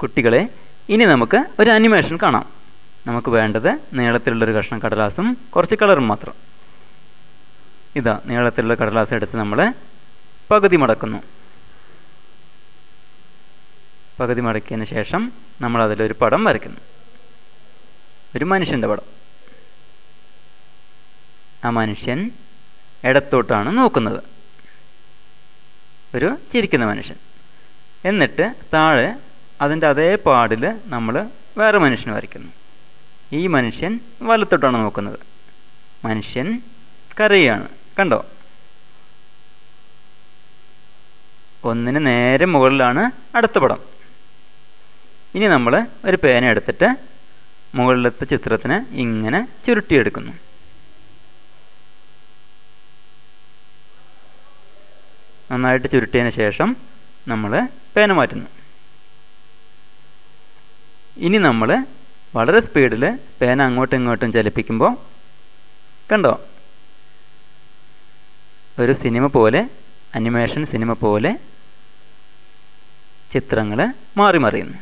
കുട്ടികളെ, ഇനി നമുക്ക് ഒരു അനിമേഷൻ കാണാം. നമുക്ക് വേണ്ടത് നീളത്തിലുള്ളൊരു കഷ്ണം കടലാസും കുറച്ച് കളറും മാത്രം. ഇതാ, നീളത്തിലുള്ള കടലാസ് എടുത്ത് നമ്മൾ പകുതി മടക്കുന്നു. പകുതി മടക്കിയതിന് ശേഷം നമ്മൾ അതിലൊരു പടം വരയ്ക്കുന്നു. ഒരു മനുഷ്യൻ്റെ പടം. ആ മനുഷ്യൻ ഇടത്തോട്ടാണ് നോക്കുന്നത്. ഒരു ചിരിക്കുന്ന മനുഷ്യൻ. എന്നിട്ട് താഴെ അതിൻ്റെ അതേ പാടിൽ നമ്മൾ വേറെ മനുഷ്യനെ വരയ്ക്കുന്നു. ഈ മനുഷ്യൻ വലത്തോട്ടാണ് നോക്കുന്നത്. മനുഷ്യൻ കരയാണ്. കണ്ടോ? ഒന്നിന് നേരെ മുകളിലാണ് അടുത്ത പടം. ഇനി നമ്മൾ ഒരു പേന എടുത്തിട്ട് മുകളിലത്തെ ചിത്രത്തിനെ ഇങ്ങനെ ചുരുട്ടിയെടുക്കുന്നു. നന്നായിട്ട് ചുരുട്ടിയതിന് ശേഷം നമ്മൾ പേന മാറ്റുന്നു. ഇനി നമ്മൾ വളരെ സ്പീഡിൽ പേന അങ്ങോട്ടും ഇങ്ങോട്ടും ചലിപ്പിക്കുമ്പോൾ കണ്ടോ, ഒരു സിനിമ പോലെ, അനിമേഷൻ സിനിമ പോലെ ചിത്രങ്ങൾ മാറി മറിയുന്നു.